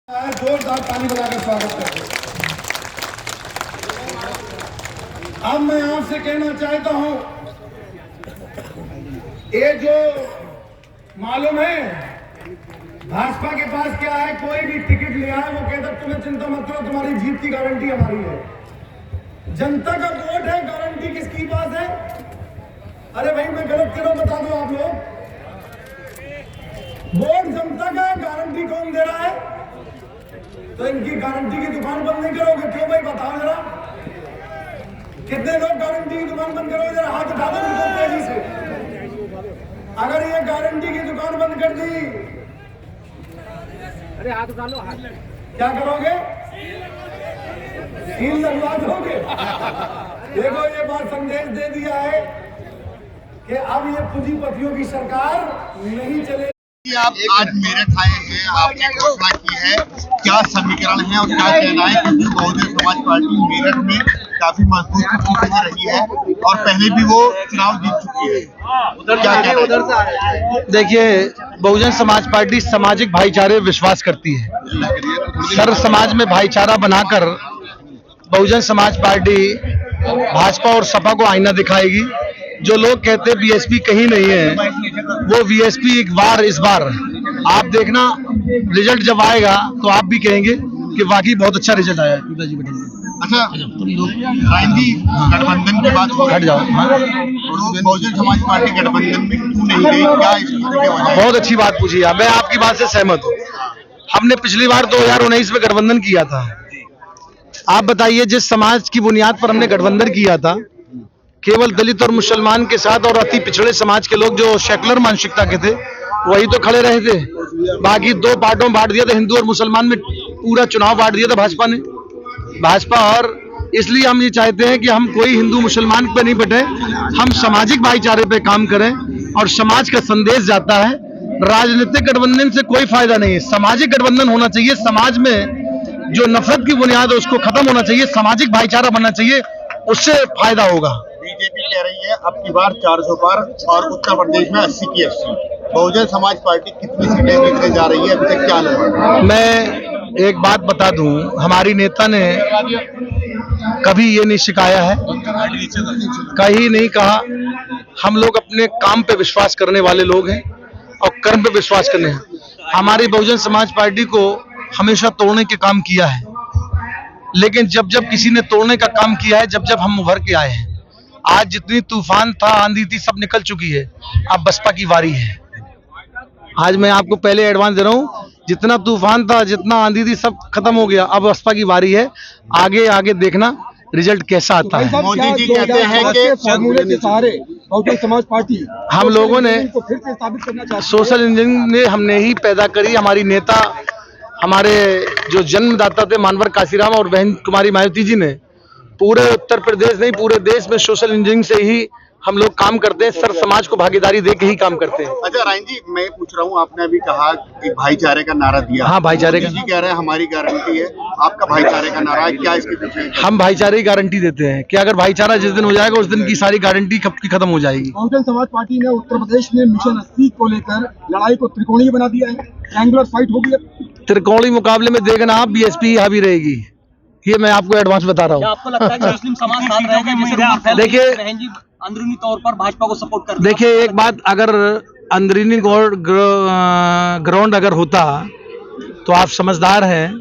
जोरदार ताली बजाकर स्वागत करते हैं। अब मैं आपसे कहना चाहता हूं, ये जो मालूम है भाजपा के पास क्या है, कोई भी टिकट ले आए वो कहता तुम्हें चिंता मत करो, तुम्हारी जीत की गारंटी हमारी है। जनता का वोट है, गारंटी किसकी पास है? अरे भाई मैं गलत कह रहा हूं, बता दो आप लोग। वोट जनता का है, गारंटी कौन दे रहा है? तो इनकी गारंटी की दुकान बंद नहीं करोगे? क्यों भाई बताओ जरा, कितने लोग गारंटी की दुकान बंद करोगे? जरा हाथ उठा दो बिल्कुल तेजी से। अगर ये गारंटी की दुकान बंद कर दी, अरे हाथ उठा लो, हाथ क्या करोगे? सील लगवा दोगे? देखो ये बात संदेश दे दिया है कि अब ये पूंजीपतियों की सरकार नहीं चलेगी। आप आज मेरठ आए हैं, आपने घोषणा की है, क्या समीकरण है और क्या कहना है? क्योंकि बहुजन समाज पार्टी मेरठ में काफी मजबूत रूप से रही है और पहले भी वो चुनाव जीत चुकी है। क्या कहना है? देखिए, बहुजन समाज पार्टी सामाजिक भाईचारे विश्वास करती है। सर्व समाज में भाईचारा बनाकर बहुजन समाज पार्टी भाजपा और सपा को आईना दिखाएगी। जो लोग कहते हैं बीएसपी कहीं नहीं है, वो बीएसपी इस बार आप देखना, रिजल्ट जब आएगा तो आप भी कहेंगे कि वाकई बहुत अच्छा रिजल्ट आया है। अच्छा राइन जी, गठबंधन की बात हो, हट जाओ। तो बहुजन समाज पार्टी गठबंधन में क्यों नहीं गई, क्या इसकी वजह है? बहुत अच्छी बात पूछी है, मैं आपकी बात से सहमत हूँ। हमने पिछली बार 2019 में गठबंधन किया था। आप बताइए, जिस समाज की बुनियाद पर हमने गठबंधन किया था, केवल दलित और मुसलमान के साथ और अति पिछड़े समाज के लोग जो सेकुलर मानसिकता के थे वही तो खड़े रहे थे। बाकी दो पार्टों में बांट दिया था, हिंदू और मुसलमान में पूरा चुनाव बांट दिया था भाजपा ने। और इसलिए हम ये चाहते हैं कि हम कोई हिंदू मुसलमान पे नहीं बटे, हम सामाजिक भाईचारे पे काम करें और समाज का संदेश जाता है। राजनीतिक गठबंधन से कोई फायदा नहीं है, सामाजिक गठबंधन होना चाहिए। समाज में जो नफरत की बुनियाद है उसको खत्म होना चाहिए, सामाजिक भाईचारा बनना चाहिए, उससे फायदा होगा। बीजेपी कह रही है अब की बार 400 पार और उत्तर प्रदेश में 80 की 80। बहुजन समाज पार्टी कितनी सीटें जीतने जा रही है, अभी तक क्या अनुभव? मैं एक बात बता दूं, हमारी नेता ने कभी ये नहीं सिखाया है, कहीं नहीं कहा। हम लोग अपने काम पे विश्वास करने वाले लोग हैं और कर्म पे विश्वास करने हैं। हमारी बहुजन समाज पार्टी को हमेशा तोड़ने के काम किया है, लेकिन जब जब किसी ने तोड़ने का काम किया है, जब जब हम उभर के आए हैं। आज जितनी तूफान था, आंधी थी, सब निकल चुकी है। अब बसपा की वारी है। आज मैं आपको पहले एडवांस दे रहा हूं, जितना तूफान था, जितना आंधी थी, सब खत्म हो गया। अब बसपा की वारी है। आगे आगे देखना रिजल्ट कैसा आता है। मोदी जी कहते हैं कि फॉर्मूले के सहारे बहुजन समाज पार्टी हम लोगों ने को फिर से स्थापित करना चाहते हैं। सोशल इंजीनियरिंग ने हमने ही पैदा करी। हमारी नेता, हमारे जो जन्मदाता थे मानवर काशीराम और बहन कुमारी मायावती जी ने पूरे उत्तर प्रदेश नहीं, पूरे देश में सोशल इंजीनियरिंग से ही हम लोग काम करते हैं। सर समाज को भागीदारी दे के ही काम करते हैं। अच्छा राइन जी, मैं पूछ रहा हूँ, आपने अभी कहा एक भाईचारे का नारा दिया। हाँ, भाईचारे का। मोदी जी कह रहे हैं हमारी गारंटी है, आपका भाईचारे का नारा है, क्या इसके पीछे? हम भाईचारे की गारंटी देते हैं कि अगर भाईचारा जिस दिन हो जाएगा उस दिन की सारी गारंटी कब की खत्म हो जाएगी। बहुजन समाज पार्टी ने उत्तर प्रदेश में मिशन 80 को लेकर लड़ाई को त्रिकोणीय बना दिया है, ट्रायंगुलर फाइट होगी। त्रिकोणीय मुकाबले में देखना आप, बीएसपी हावी रहेगी, ये मैं आपको एडवांस बता रहा हूँ। आपको लगता है कि मुस्लिम समाज साथ रहेगा? जैसे देखिए, बहन जी अंदरूनी तौर पर भाजपा को सपोर्ट कर, देखिए एक बात, अगर अंदरूनी ग्राउंड अगर होता तो आप समझदार हैं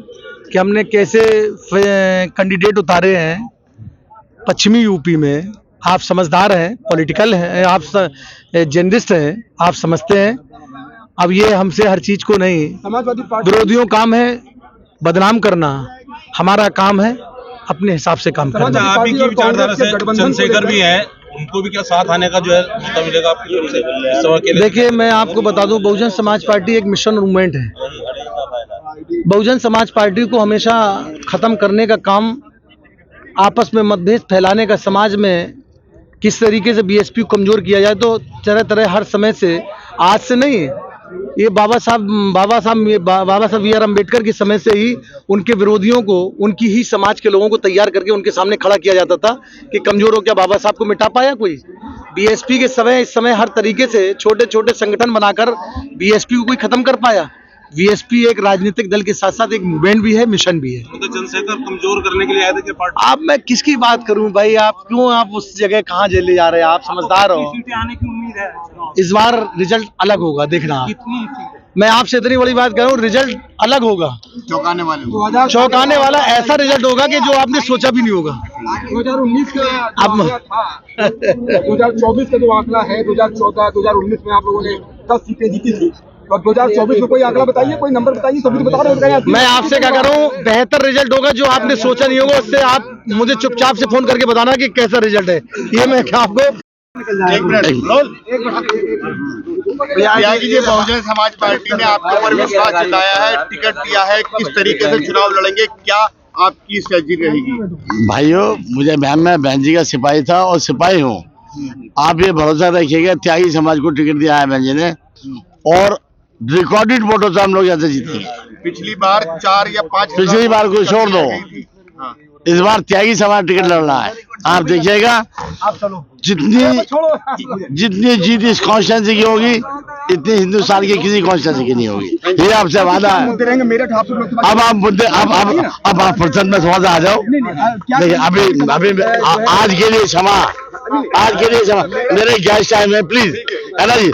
कि हमने कैसे कैंडिडेट उतारे हैं पश्चिमी यूपी में। आप समझदार हैं, पॉलिटिकल हैं, आप जर्नलिस्ट हैं, आप समझते हैं। अब ये हमसे हर चीज को नहीं, समाजवादी पार्टी विरोधियों काम है बदनाम करना, हमारा काम है अपने हिसाब से काम करना। आप ही की विचारधारा से चंद्रशेखर भी है, उनको भी क्या साथ आने का जो है मौका मिलेगा आपकी तरफ से? देखिए मैं आपको बता दूं, बहुजन समाज पार्टी एक मिशन मूवमेंट है। बहुजन समाज पार्टी को हमेशा खत्म करने का काम, आपस में मतभेद फैलाने का, समाज में किस तरीके से बीएसपी को कमजोर किया जाए, तो तरह तरह हर समय से, आज से नहीं, ये बाबा साहब बी आर अम्बेडकर के समय से ही उनके विरोधियों को, उनकी ही समाज के लोगों को तैयार करके उनके सामने खड़ा किया जाता था कि कमजोर हो, क्या बाबा साहब को मिटा पाया कोई? बीएसपी के समय, इस समय हर तरीके से छोटे छोटे संगठन बनाकर बीएसपी को कोई खत्म कर पाया? वीएसपी एक राजनीतिक दल के साथ साथ एक मूवमेंट भी है, मिशन भी है। तो चंद्रशेखर कमजोर करने के लिए आए थे कि पार्टी अब मैं किसकी बात करूं भाई, आप क्यों आप उस जगह कहाँ ले जा रहे हैं, आप समझदार हो। सीटें आने की उम्मीद है इस बार रिजल्ट अलग होगा, देखना आप। कितनी सीटें? मैं आपसे इतनी बड़ी बात कर रहा हूँ, रिजल्ट अलग होगा, चौंकाने वाले चौंकाने वाला ऐसा रिजल्ट होगा कि जो आपने सोचा भी नहीं होगा। 2019 का अब 2024 का जो आंकड़ा है, 2014 2019 में आप लोगों ने 10 सीटें जीती थी, और 2024 में कोई आंकड़ा बताइए, कोई नंबर बताइए, सभी तो बता रहे हैं। मैं आपसे क्या कर रहा हूँ, बेहतर रिजल्ट होगा, जो आपने सोचा नहीं होगा। उससे आप मुझे चुपचाप से फोन करके बताना कि कैसा रिजल्ट है, ये मैं क्या आपको। एक मिनट त्यागी जी, बहुजन समाज पार्टी ने आपके ऊपर विश्वास जताया है, टिकट दिया है, किस तरीके से चुनाव लड़ेंगे, क्या आपकी स्ट्रेटजी रहेगी? भाइयों, मुझे मैं बहन जी का सिपाही था और सिपाही हूँ। आप ये भरोसा रखिएगा, त्यागी समाज को टिकट दिया है बहन जी ने, और रिकॉर्डेड वोटों से हम लोग यहाँ से जीतेंगे। पिछली बार 4 या 5 पिछली बार को छोड़ दो, इस बार त्यागी समाज टिकट लड़ना है। आप देखिएगा, जितनी जीत इस कॉन्स्टिट्यूंसी की होगी, इतनी हिंदुस्तान की किसी कॉन्स्टिट्यूंसी की नहीं होगी, ये आपसे वादा है। अब आप मुद्दे अब आप प्रसन्न में थोड़ा सा आ जाओ। देखिए, अभी आज के लिए क्षमा, मेरे गेस्ट टाइम है, प्लीज, है ना जी।